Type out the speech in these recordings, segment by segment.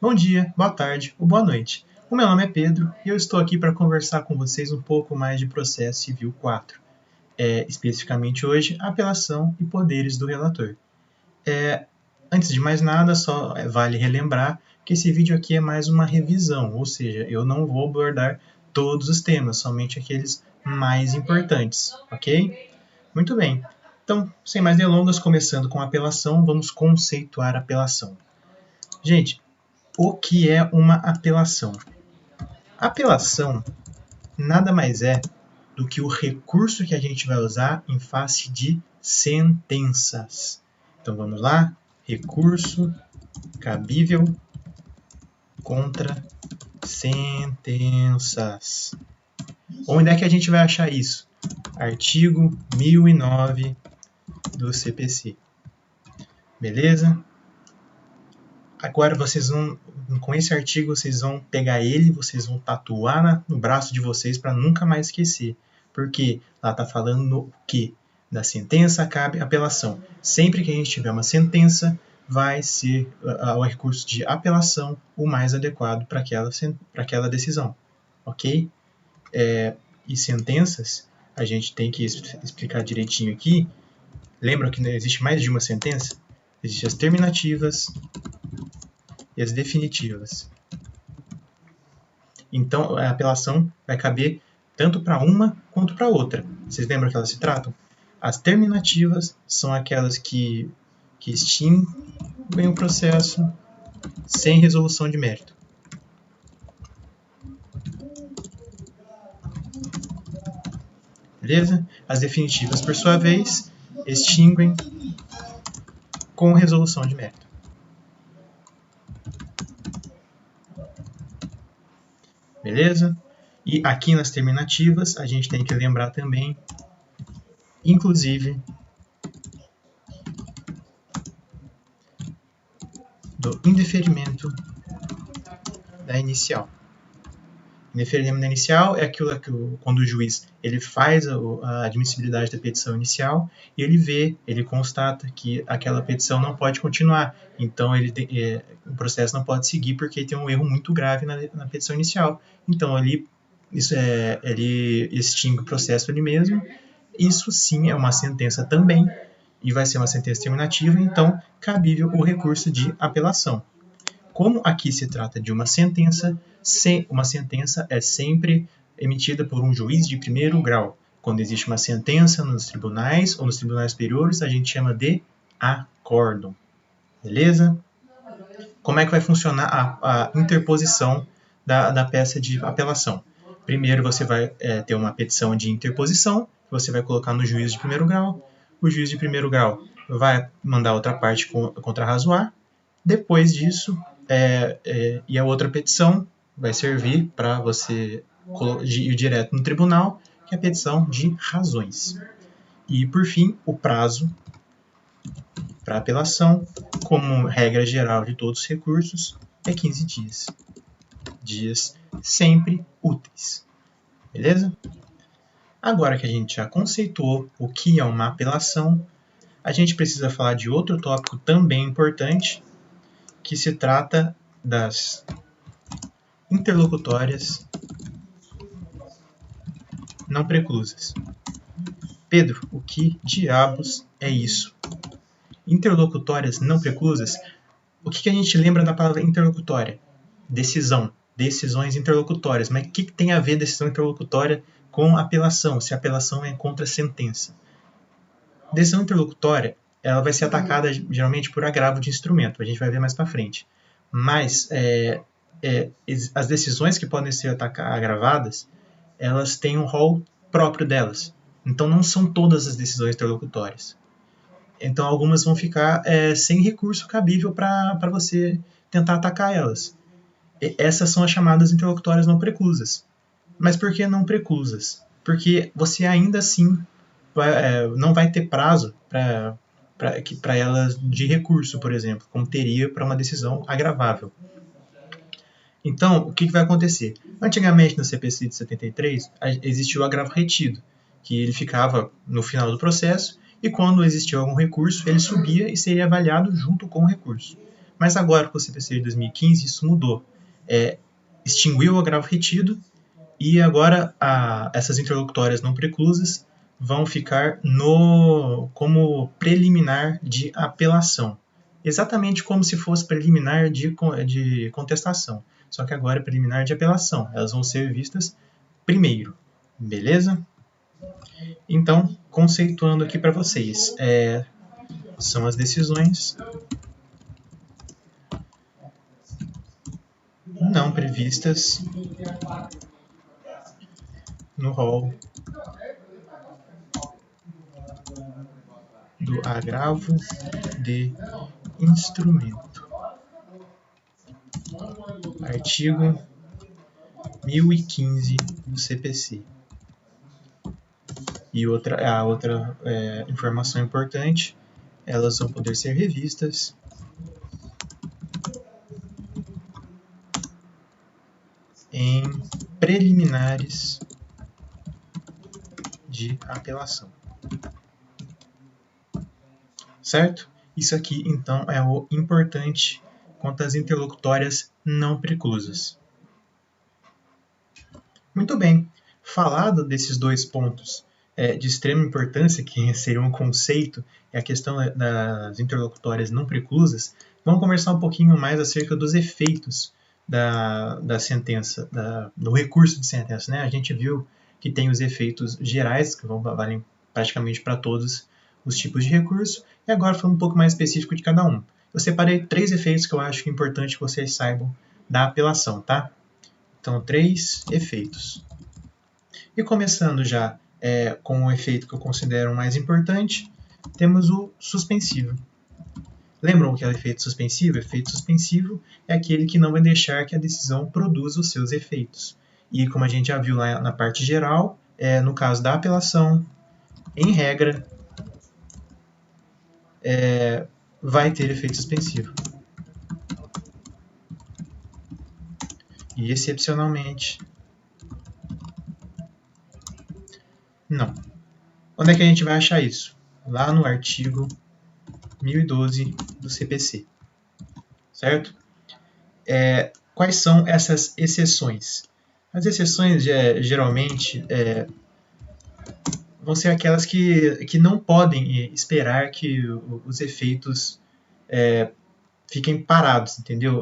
Bom dia, boa tarde ou boa noite. O meu nome é Pedro e eu estou aqui para conversar com vocês um pouco mais de Processo Civil 4. Especificamente hoje, apelação e poderes do relator. Antes de mais nada, só vale relembrar que esse vídeo aqui é mais uma revisão, ou seja, eu não vou abordar todos os temas, somente aqueles mais importantes, ok? Muito bem. Então, sem mais delongas, começando com a apelação, vamos conceituar a apelação. Gente, o que é uma apelação? Apelação nada mais é do que o recurso que a gente vai usar em face de sentenças. Então vamos lá, recurso cabível contra sentenças. Onde é que a gente vai achar isso? Artigo 1009 do CPC. Beleza? Agora vocês vão, com esse artigo, vocês vão pegar ele, vocês vão tatuar no braço de vocês para nunca mais esquecer. Porque lá está falando no que? Da sentença cabe apelação. Sempre que a gente tiver uma sentença, vai ser o recurso de apelação o mais adequado para aquela decisão. Ok? E sentenças, a gente tem que explicar direitinho aqui. Lembra que existe mais de uma sentença? Existem as terminativas e as definitivas. Então, a apelação vai caber tanto para uma quanto para outra. Vocês lembram que elas se tratam? As terminativas são aquelas que extinguem o processo sem resolução de mérito. Beleza? As definitivas, por sua vez, extinguem com resolução de mérito. Beleza? E aqui nas terminativas, a gente tem que lembrar também, inclusive, do indeferimento da inicial. Indeferimento da inicial é aquilo quando o juiz ele faz a admissibilidade da petição inicial e ele constata que aquela petição não pode continuar. Então, o processo não pode seguir porque tem um erro muito grave na petição inicial. Então, ele extingue o processo ali mesmo. Isso sim é uma sentença também e vai ser uma sentença terminativa, então cabível o recurso de apelação. Como aqui se trata de uma sentença é sempre emitida por um juiz de primeiro grau. Quando existe uma sentença nos tribunais ou nos tribunais superiores, a gente chama de acórdão. Beleza? Como é que vai funcionar a interposição da peça de apelação? Primeiro você vai ter uma petição de interposição, que você vai colocar no juiz de primeiro grau. O juiz de primeiro grau vai mandar outra parte contrarrazoar. Depois disso, e a outra petição vai servir para você ir direto no tribunal, que é a petição de razões. E, por fim, o prazo para apelação, como regra geral de todos os recursos, é 15 dias. Dias sempre úteis. Beleza? Agora que a gente já conceituou o que é uma apelação, a gente precisa falar de outro tópico também importante, que se trata das interlocutórias não preclusas. Pedro, o que diabos é isso? Interlocutórias não preclusas? O que a gente lembra da palavra interlocutória? Decisão, decisões interlocutórias. Mas o que tem a ver decisão interlocutória com apelação, se a apelação é contra a sentença? Decisão interlocutória, ela vai ser atacada geralmente por agravo de instrumento, a gente vai ver mais para frente. Mas as decisões que podem ser agravadas, elas têm um rol próprio delas. Então não são todas as decisões interlocutórias. Então algumas vão ficar sem recurso cabível para você tentar atacar elas. Essas são as chamadas interlocutórias não preclusas. Mas por que não preclusas? Porque você ainda assim não vai ter prazo para elas de recurso, por exemplo, como teria para uma decisão agravável. Então, o que vai acontecer? Antigamente, no CPC de 73, existia o agravo retido, que ele ficava no final do processo e quando existia algum recurso, ele subia e seria avaliado junto com o recurso. Mas agora, com o CPC de 2015, isso mudou. Extinguiu o agravo retido e agora essas interlocutórias não preclusas vão ficar como preliminar de apelação. Exatamente como se fosse preliminar de contestação. Só que agora é preliminar de apelação. Elas vão ser vistas primeiro. Beleza? Então, conceituando aqui para vocês, são as decisões não previstas no rol do agravo de instrumento. Artigo 1015 do CPC. E a outra informação importante, elas vão poder ser revistas em preliminares de apelação. Certo? Isso aqui, então, é o importante quanto às interlocutórias não preclusas. Muito bem. Falado desses dois pontos de extrema importância, que seriam um conceito e a questão das interlocutórias não preclusas, vamos conversar um pouquinho mais acerca dos efeitos da sentença, do recurso de sentença. Né? A gente viu que tem os efeitos gerais, que valem praticamente para todos os tipos de recurso, e agora falando um pouco mais específico de cada um. Eu separei 3 efeitos que eu acho que é importante que vocês saibam da apelação, tá? Então, 3 efeitos. E começando já com o efeito que eu considero o mais importante, temos o suspensivo. Lembram o que é o efeito suspensivo? O efeito suspensivo é aquele que não vai deixar que a decisão produza os seus efeitos. E como a gente já viu lá na parte geral, no caso da apelação, em regra, vai ter efeito suspensivo. E excepcionalmente, não. Onde é que a gente vai achar isso? Lá no artigo 1012 do CPC. Certo? Quais são essas exceções? As exceções, geralmente, vão ser aquelas que não podem esperar que os efeitos fiquem parados, entendeu?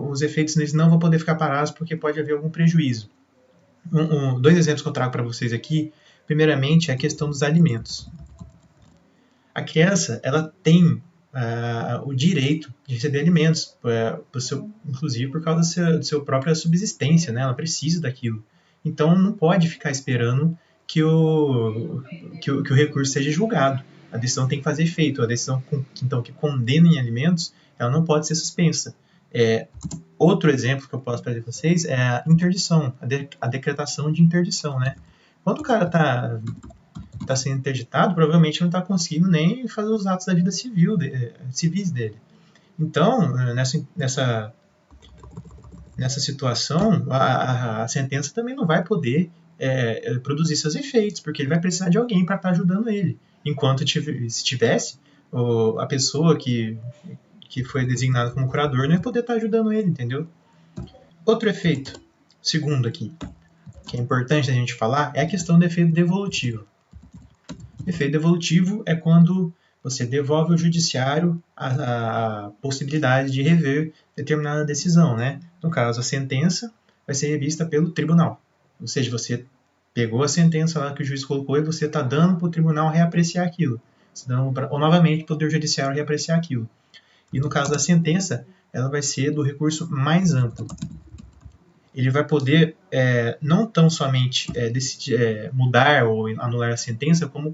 Os efeitos neles não vão poder ficar parados porque pode haver algum prejuízo. 2 exemplos que eu trago para vocês aqui. Primeiramente, é a questão dos alimentos. A criança, ela tem o direito de receber alimentos, inclusive por causa da sua própria subsistência, né? Ela precisa daquilo. Então, não pode ficar esperando que o recurso seja julgado. A decisão tem que fazer efeito. A decisão então, que condena em alimentos, ela não pode ser suspensa. Outro exemplo que eu posso trazer para vocês é a interdição, a decretação de interdição. Né? Quando o cara está sendo interditado, provavelmente não está conseguindo nem fazer os atos da vida civis dele. Então, nessa situação, a sentença também não vai poder produzir seus efeitos, porque ele vai precisar de alguém para estar ajudando ele. Enquanto se tivesse a pessoa que foi designada como curador, não ia poder estar ajudando ele, entendeu? Outro efeito, segundo aqui, que é importante a gente falar, é a questão do efeito devolutivo. O efeito devolutivo é quando você devolve ao judiciário a possibilidade de rever determinada decisão. Né? No caso, a sentença vai ser revista pelo tribunal. Ou seja, você pegou a sentença lá que o juiz colocou e você está dando para o tribunal reapreciar aquilo. Ou novamente para o Poder Judiciário reapreciar aquilo. E no caso da sentença, ela vai ser do recurso mais amplo. Ele vai poder não tão somente decidir, mudar ou anular a sentença, como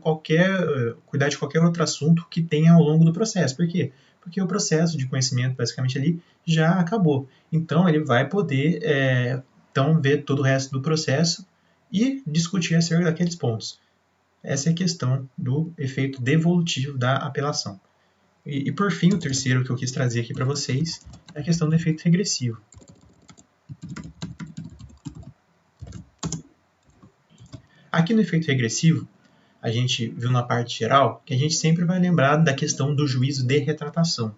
cuidar de qualquer outro assunto que tenha ao longo do processo. Por quê? Porque o processo de conhecimento, basicamente, ali já acabou. Então, ele vai poder ver todo o resto do processo e discutir acerca daqueles pontos. Essa é a questão do efeito devolutivo da apelação. E por fim, o terceiro que eu quis trazer aqui para vocês é a questão do efeito regressivo. Aqui no efeito regressivo, a gente viu na parte geral que a gente sempre vai lembrar da questão do juízo de retratação.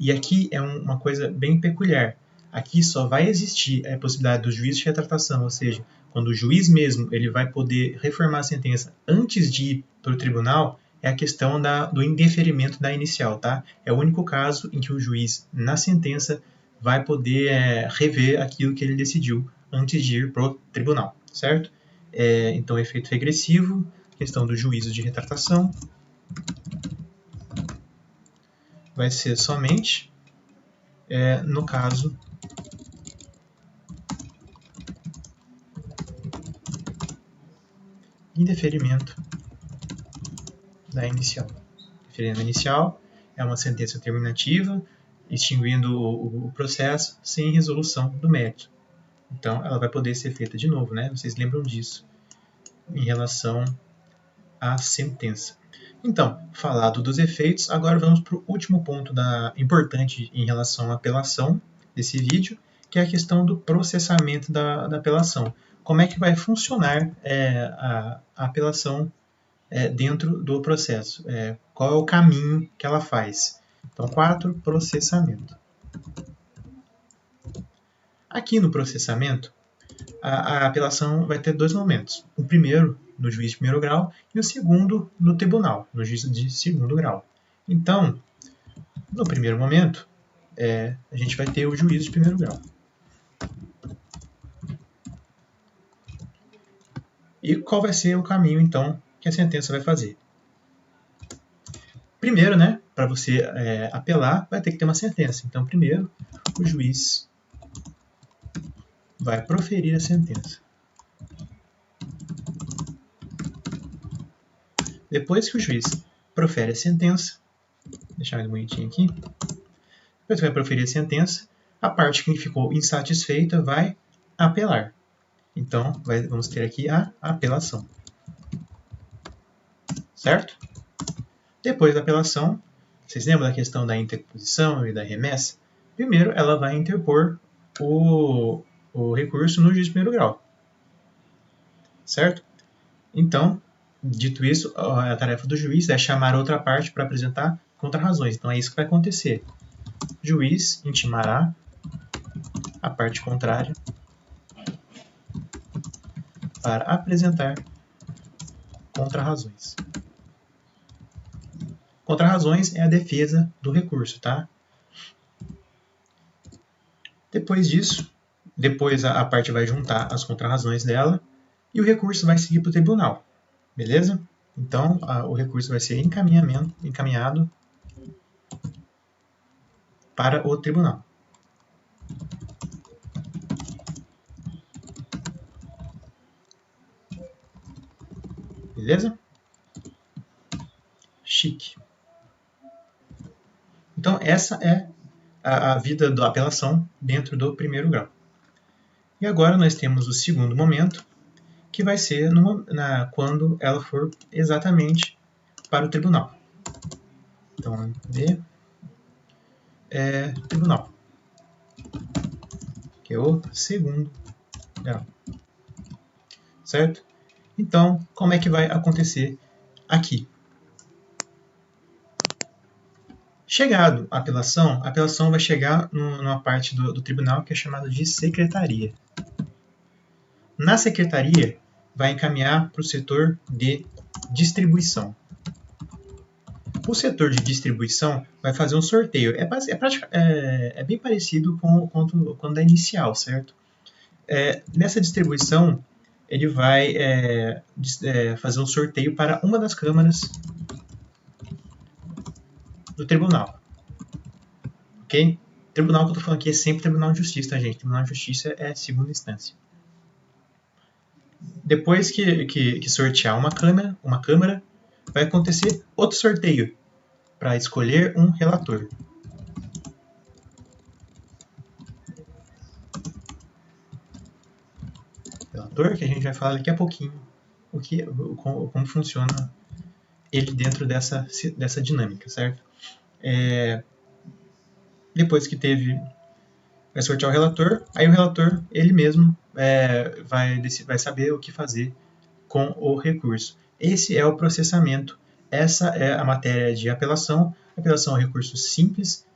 E aqui é uma coisa bem peculiar. Aqui só vai existir a possibilidade do juízo de retratação, ou seja, quando o juiz mesmo ele vai poder reformar a sentença antes de ir para o tribunal, é a questão do indeferimento da inicial, tá? É o único caso em que o juiz, na sentença, vai poder rever aquilo que ele decidiu antes de ir para o tribunal, certo? Então, efeito regressivo, questão do juízo de retratação, vai ser somente no caso indeferimento da inicial. Indeferimento inicial é uma sentença terminativa, extinguindo o processo sem resolução do mérito. Então, ela vai poder ser feita de novo, né? Vocês lembram disso em relação à sentença. Então, falado dos efeitos, agora vamos para o último ponto importante em relação à apelação desse vídeo, que é a questão do processamento da apelação. Como é que vai funcionar a apelação dentro do processo? Qual é o caminho que ela faz? Então, 4, processamento. Aqui no processamento, a apelação vai ter 2 momentos. O primeiro, no juiz de primeiro grau, e o segundo, no tribunal, no juiz de segundo grau. Então, no primeiro momento, a gente vai ter o juiz de primeiro grau. E qual vai ser o caminho, então, que a sentença vai fazer? Primeiro, né, para você apelar, vai ter que ter uma sentença. Então, primeiro, o juiz vai proferir a sentença. Depois que o juiz profere a sentença, vou deixar mais bonitinho aqui, depois que vai proferir a sentença, a parte que ficou insatisfeita vai apelar. Então, vamos ter aqui a apelação. Certo? Depois da apelação, vocês lembram da questão da interposição e da remessa? Primeiro, ela vai interpor o recurso no juiz de primeiro grau. Certo? Então, dito isso, a tarefa do juiz é chamar outra parte para apresentar contrarrazões. Então, é isso que vai acontecer. O juiz intimará a parte contrária para apresentar contrarrazões. Contrarrazões é a defesa do recurso, tá? Depois disso, a parte vai juntar as contrarrazões dela e o recurso vai seguir para o tribunal. Beleza? Então, o recurso vai ser encaminhado para o tribunal. Beleza? Chique. Então, essa é a vida da apelação dentro do primeiro grau. E agora nós temos o segundo momento, que vai ser quando ela for exatamente para o tribunal. Então, tribunal, que é o segundo grau. Certo? Então, como é que vai acontecer aqui? Chegado a apelação vai chegar numa parte do tribunal que é chamada de secretaria. Na secretaria, vai encaminhar para o setor de distribuição. O setor de distribuição vai fazer um sorteio. É bem parecido com quando é inicial, certo? Nessa distribuição, ele vai fazer um sorteio para uma das câmaras do tribunal. Ok? O tribunal que eu estou falando aqui é sempre Tribunal de Justiça, tá, gente? Tribunal de Justiça é segunda instância. Depois que sortear uma câmara, vai acontecer outro sorteio para escolher um relator. Relator, que a gente vai falar daqui a pouquinho como funciona ele dentro dessa dinâmica, certo? Depois que vai sortear o relator, aí o relator, ele mesmo, vai saber o que fazer com o recurso. Esse é o processamento, essa é a matéria de apelação. A apelação é um recurso simples,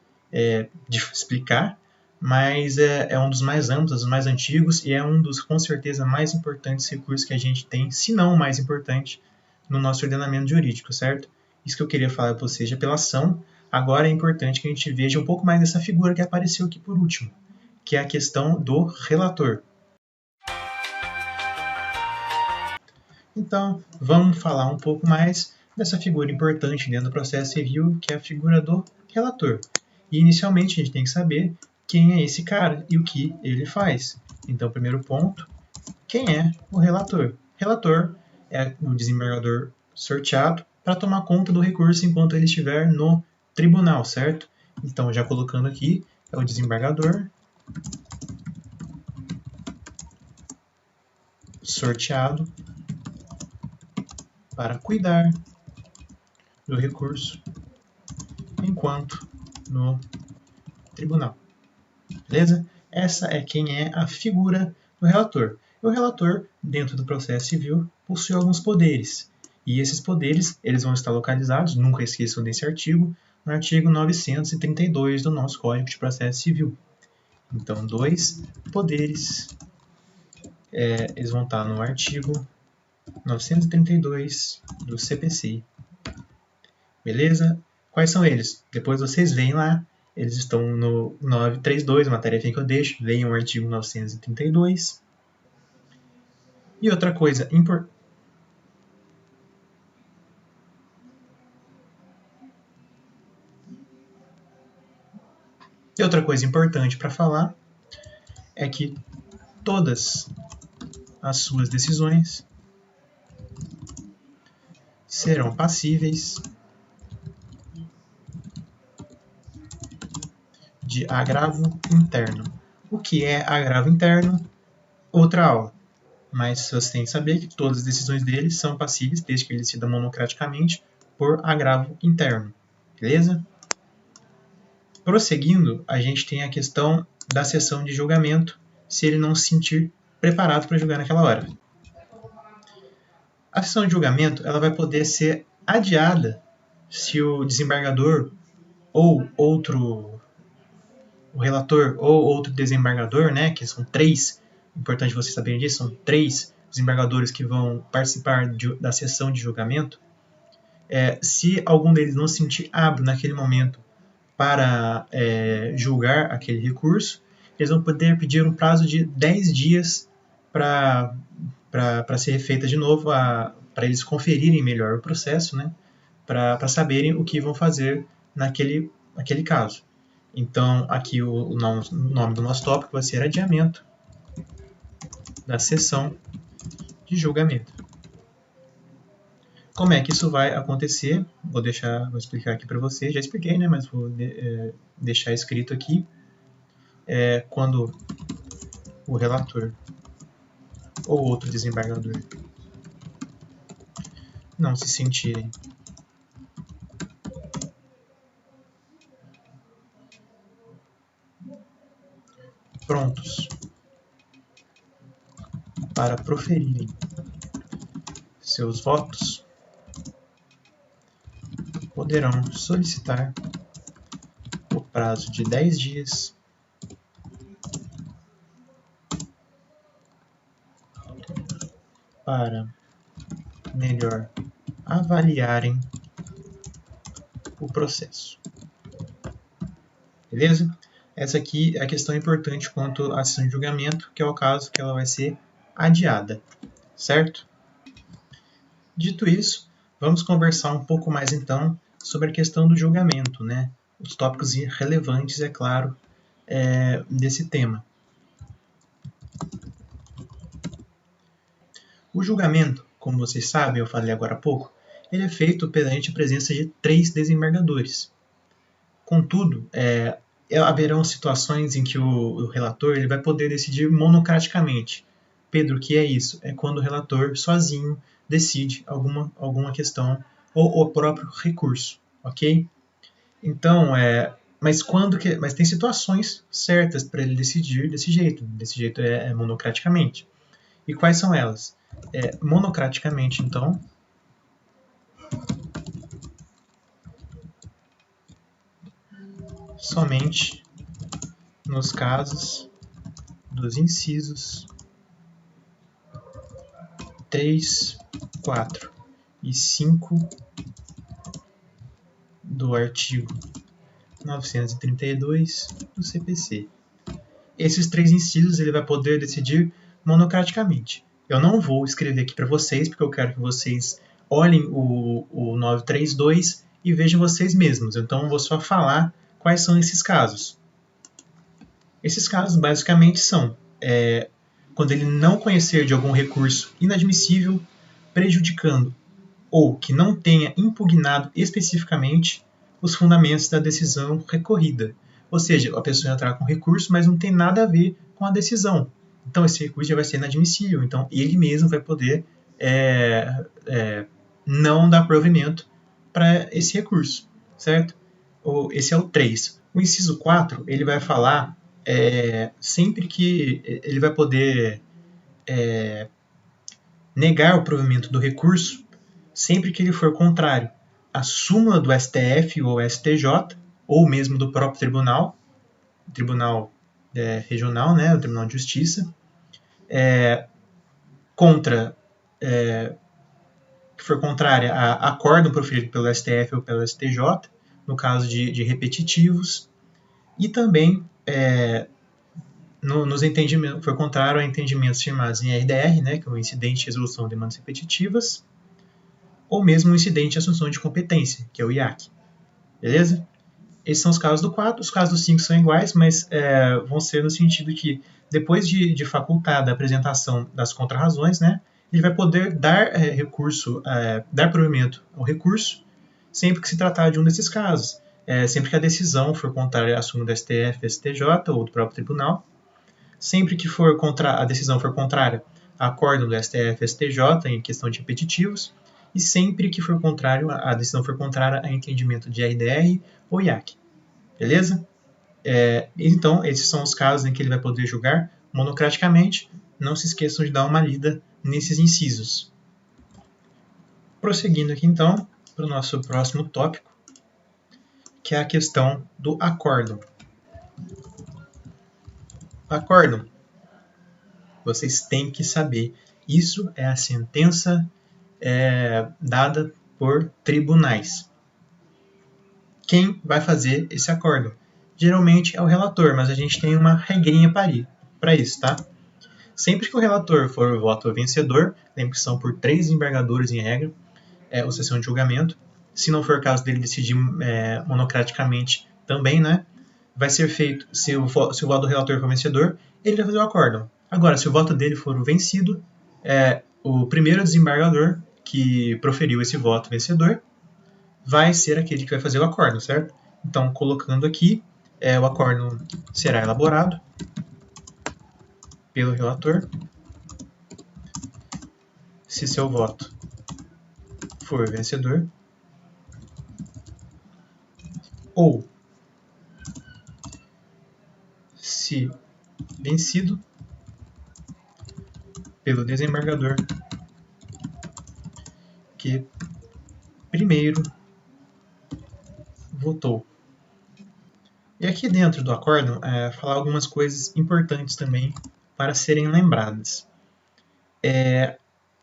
de explicar, mas é um dos mais amplos, dos mais antigos, e é um dos, com certeza, mais importantes recursos que a gente tem, se não o mais importante, no nosso ordenamento jurídico, certo? Isso que eu queria falar para vocês de apelação. Agora é importante que a gente veja um pouco mais dessa figura que apareceu aqui por último, que é a questão do relator. Então, vamos falar um pouco mais dessa figura importante dentro do processo civil, que é a figura do relator. E, inicialmente, a gente tem que saber quem é esse cara e o que ele faz. Então, primeiro ponto, quem é o relator? Relator é o desembargador sorteado para tomar conta do recurso enquanto ele estiver no tribunal, certo? Então, já colocando aqui, é o desembargador sorteado para cuidar do recurso enquanto no tribunal. Beleza? Essa é quem é a figura do relator. O relator, dentro do processo civil, possui alguns poderes. E esses poderes eles vão estar localizados, nunca esqueçam desse artigo, no artigo 932 do nosso Código de Processo Civil. Então, dois poderes, eles vão estar no artigo 932 do CPC. Beleza? Quais são eles? Depois vocês veem lá. Eles estão no 932, uma tarefa que eu deixo. Leiam o artigo 932. E outra coisa importante. E outra coisa importante para falar é que todas as suas decisões serão passíveis de agravo interno. O que é agravo interno? Outra aula. Mas você tem que saber que todas as decisões dele são passíveis, desde que ele decida monocraticamente, por agravo interno. Beleza? Prosseguindo, a gente tem a questão da sessão de julgamento, se ele não se sentir preparado para julgar naquela hora. A sessão de julgamento ela vai poder ser adiada se o desembargador ou o relator ou outro desembargador, né, que são três, importante vocês saberem disso, são três desembargadores que vão participar da sessão de julgamento, se algum deles não se sentir apto naquele momento para julgar aquele recurso, eles vão poder pedir um prazo de 10 dias para ser feita de novo, para eles conferirem melhor o processo, né, para saberem o que vão fazer naquele caso. Então, aqui o nome do nosso tópico vai ser adiamento da sessão de julgamento. Como é que isso vai acontecer? Vou explicar aqui para vocês. Já expliquei, né? Mas vou deixar escrito aqui. Quando o relator ou outro desembargador não se sentirem prontos para proferirem seus votos, poderão solicitar o prazo de 10 dias para melhor avaliarem o processo. Beleza? Essa aqui é a questão importante quanto à sessão de julgamento, que é o caso que ela vai ser adiada, certo? Dito isso, vamos conversar um pouco mais então sobre a questão do julgamento, né? Os tópicos relevantes, é claro, desse tema. O julgamento, como vocês sabem, eu falei agora há pouco, ele é feito perante a presença de 3 desembargadores. Contudo, haverão situações em que o relator ele vai poder decidir monocraticamente. Pedro, o que é isso? É quando o relator sozinho decide alguma questão ou o próprio recurso, ok? Então, mas tem situações certas para ele decidir desse jeito monocraticamente. E quais são elas? Monocraticamente, então, somente nos casos dos incisos 3, 4 e 5 do artigo 932 do CPC. Esses 3 incisos ele vai poder decidir monocraticamente. Eu não vou escrever aqui para vocês, porque eu quero que vocês olhem o 932 e vejam vocês mesmos. Então, eu vou só falar quais são esses casos. Esses casos, basicamente, são quando ele não conhecer de algum recurso inadmissível, prejudicando ou que não tenha impugnado especificamente os fundamentos da decisão recorrida. Ou seja, a pessoa entrar com recurso, mas não tem nada a ver com a decisão. Então, esse recurso já vai ser inadmissível. Então, ele mesmo vai poder não dar provimento para esse recurso, certo? Esse é o 3. O inciso 4, ele vai falar sempre que ele vai poder negar o provimento do recurso sempre que ele for contrário à súmula do STF ou STJ, ou mesmo do próprio tribunal, o tribunal regional, né, o Tribunal de Justiça, que for contrária a acórdão proferido pelo STF ou pelo STJ, no caso de repetitivos, e também nos entendimentos, for contrário a entendimentos firmados em RDR, né, que é o incidente de resolução de demandas repetitivas, ou mesmo o incidente de assunção de competência, que é o IAC. Beleza? Esses são os casos do 4. Os casos do 5 são iguais, mas vão ser no sentido que, depois de facultada a apresentação das contrarrazões, né, ele vai poder dar dar provimento ao recurso, sempre que se tratar de um desses casos. Sempre que a decisão for contrária à súmula do STF, STJ ou do próprio tribunal, sempre que a decisão for contrária a acórdão do STF, STJ em questão de repetitivos, e sempre que a decisão for contrária a entendimento de RDR ou IAC. Beleza? Então, esses são os casos em que ele vai poder julgar monocraticamente. Não se esqueçam de dar uma lida nesses incisos. Prosseguindo aqui, então, para o nosso próximo tópico, que é a questão do acórdão. Acórdão, vocês têm que saber. Isso é a sentença dada por tribunais. Quem vai fazer esse acórdão? Geralmente é o relator, mas a gente tem uma regrinha para isso, tá? Sempre que o relator for o voto vencedor, lembre que são por 3 embargadores em regra, ou sessão de julgamento. Se não for o caso dele decidir monocraticamente também, né? Vai ser feito, se o voto do relator for vencedor, ele vai fazer o acórdão. Agora, se o voto dele for o vencido, o primeiro desembargador que proferiu esse voto vencedor vai ser aquele que vai fazer o acórdão, certo? Então, colocando aqui, o acórdão será elaborado pelo relator. Se seu voto for vencedor, ou se vencido pelo desembargador que primeiro votou. E aqui dentro do acórdão, falar algumas coisas importantes também para serem lembradas.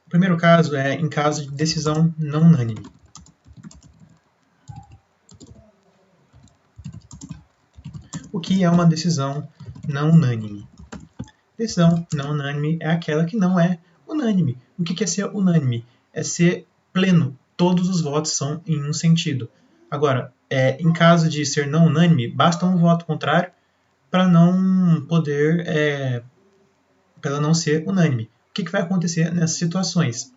O primeiro caso é em caso de decisão não unânime. O que é uma decisão não unânime? Decisão não unânime é aquela que não é unânime. O que é ser unânime? É ser pleno. Todos os votos são em um sentido. Agora, em caso de ser não unânime, basta um voto contrário para não poder, para não ser unânime. O que vai acontecer nessas situações?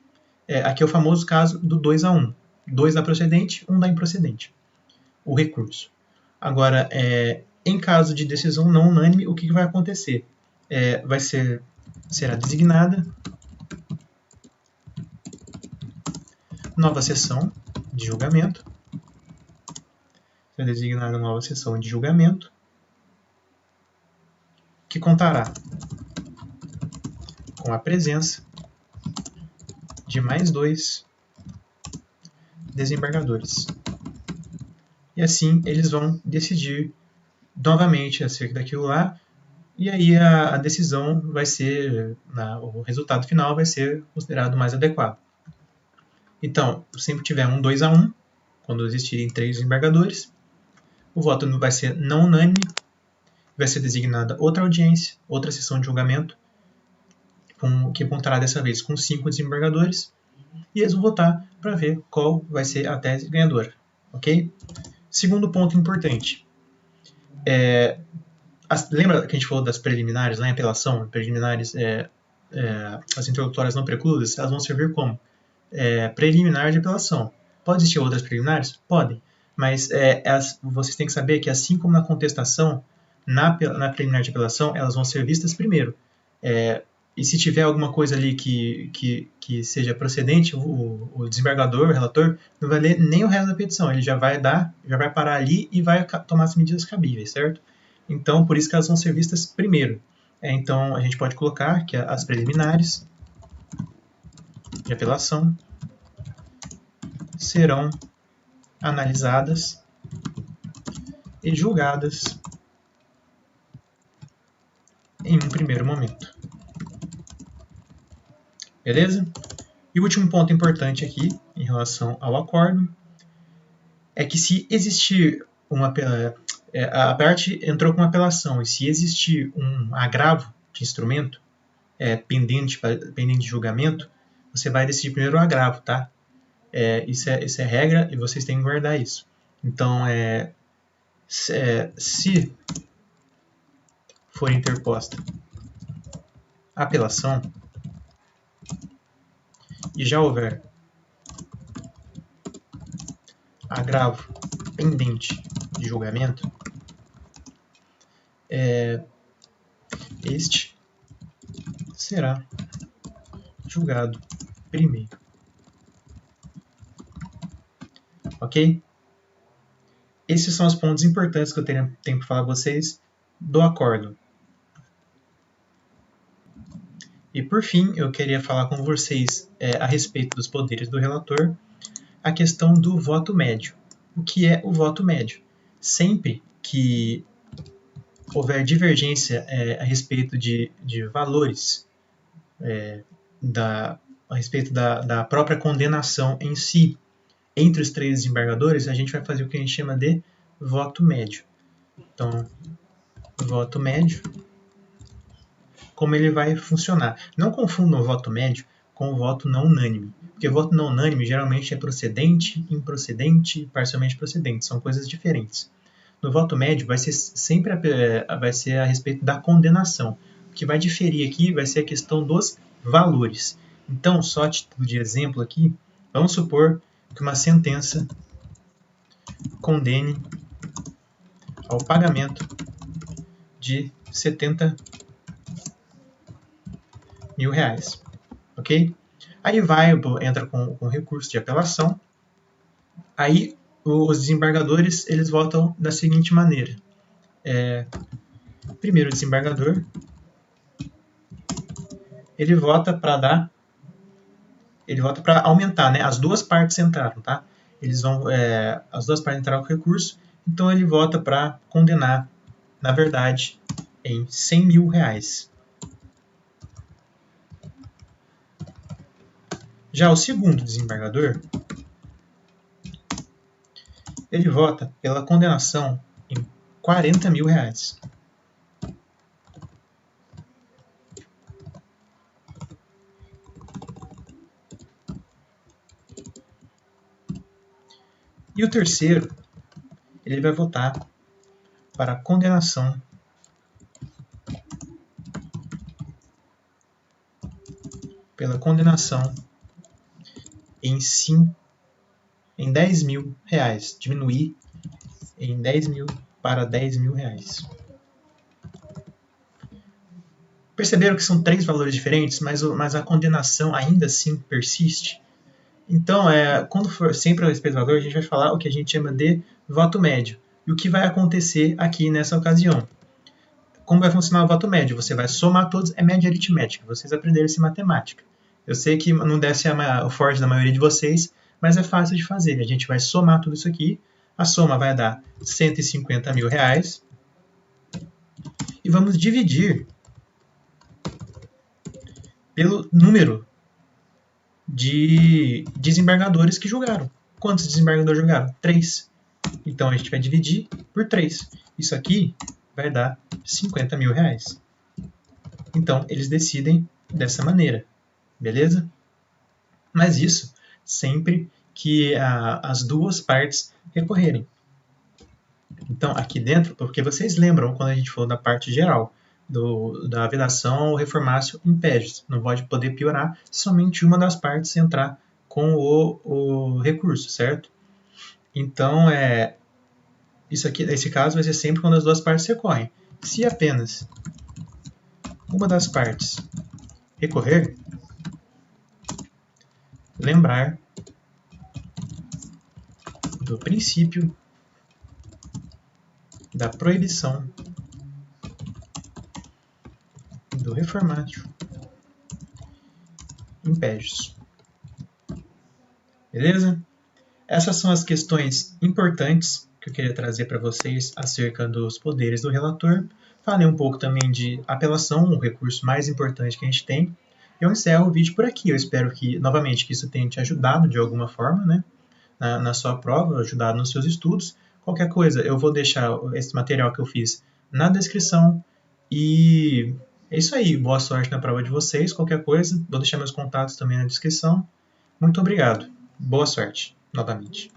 Aqui é o famoso caso do 2-1. 2 dá procedente, 1 dá improcedente. O recurso. Agora, em caso de decisão não unânime, o que vai acontecer? Será designada nova sessão de julgamento. Será designada nova sessão de julgamento que contará com a presença de mais 2 desembargadores. E assim eles vão decidir novamente acerca daquilo lá, e aí a decisão vai ser, o resultado final vai ser considerado mais adequado. Então, sempre tiver um 2-1, quando existirem 3 desembargadores, o voto vai ser não unânime, vai ser designada outra audiência, outra sessão de julgamento, que contará dessa vez com 5 desembargadores, e eles vão votar para ver qual vai ser a tese ganhadora. Ok? Segundo ponto importante. Lembra que a gente falou das preliminares lá em apelação? Preliminares, as interlocutórias não precludas, elas vão servir como preliminar de apelação. Pode existir outras preliminares? Podem. Mas vocês têm que saber que, assim como na contestação, na preliminar de apelação, elas vão ser vistas primeiro. E se tiver alguma coisa ali que seja procedente, o desembargador, o relator, não vai ler nem o resto da petição. Ele já vai parar ali e vai tomar as medidas cabíveis, certo? Então, por isso que elas vão ser vistas primeiro. Então, a gente pode colocar que as preliminares de apelação serão analisadas e julgadas em um primeiro momento. Beleza? E o último ponto importante aqui, em relação ao acordo, é que se existir a parte entrou com uma apelação, e se existir um agravo de instrumento pendente de julgamento, você vai decidir primeiro o agravo, tá? Isso é regra e vocês têm que guardar isso. Então, se for interposta apelação e já houver agravo pendente de julgamento, este será julgado primeiro. Ok? Esses são os pontos importantes que eu tenho para falar para vocês do acordo. E por fim, eu queria falar com vocês a respeito dos poderes do relator, a questão do voto médio. O que é o voto médio? Sempre que houver divergência a respeito de valores, a respeito da própria condenação em si, entre os 3 desembargadores, a gente vai fazer o que a gente chama de voto médio. Então, voto médio, como ele vai funcionar. Não confundam o voto médio com o voto não unânime, porque o voto não unânime geralmente é procedente, improcedente, parcialmente procedente, são coisas diferentes. No voto médio vai ser sempre a respeito da condenação. O que vai diferir aqui vai ser a questão dos valores. Então, só a título de exemplo aqui, vamos supor que uma sentença condene ao pagamento de R$70 mil, ok? Aí entra com recurso de apelação, aí os desembargadores eles votam da seguinte maneira. Primeiro desembargador, ele vota para aumentar, né? As duas partes entraram, tá? As duas partes entraram com recurso, então ele vota para condenar, na verdade, em R$100 mil. Já o segundo desembargador, ele vota pela condenação em R$40 mil. E o terceiro, ele vai votar para a condenação em R$10 mil, diminuir em 10 mil para R$10 mil. Perceberam que são 3 valores diferentes, mas a condenação ainda assim persiste? Então, quando for sempre a respeito do valor, a gente vai falar o que a gente chama de voto médio. E o que vai acontecer aqui nessa ocasião? Como vai funcionar o voto médio? Você vai somar todos, é média aritmética, vocês aprenderam isso em matemática. Eu sei que não deve ser o forte da maioria de vocês, mas é fácil de fazer. A gente vai somar tudo isso aqui, a soma vai dar R$150 mil, e vamos dividir pelo número de desembargadores que julgaram. Quantos desembargadores julgaram? 3. Então a gente vai dividir por 3. Isso aqui vai dar 50 mil reais. Então eles decidem dessa maneira, beleza? Mas isso sempre que as duas partes recorrerem. Então aqui dentro, porque vocês lembram quando a gente falou da parte geral, da vedação ou reformácio impédios, não pode poder piorar se somente uma das partes entrar com o recurso, certo? Então, isso aqui, nesse caso, vai ser sempre quando as duas partes recorrem. Se apenas uma das partes recorrer, lembrar do princípio da proibição do reformácio impédios. Beleza? Essas são as questões importantes que eu queria trazer para vocês acerca dos poderes do relator. Falei um pouco também de apelação, o recurso mais importante que a gente tem. Eu encerro o vídeo por aqui. Eu espero que, novamente, que isso tenha te ajudado de alguma forma, né, na sua prova, ajudado nos seus estudos. Qualquer coisa, eu vou deixar esse material que eu fiz na descrição. E é isso aí. Boa sorte na prova de vocês. Qualquer coisa, vou deixar meus contatos também na descrição. Muito obrigado. Boa sorte, novamente.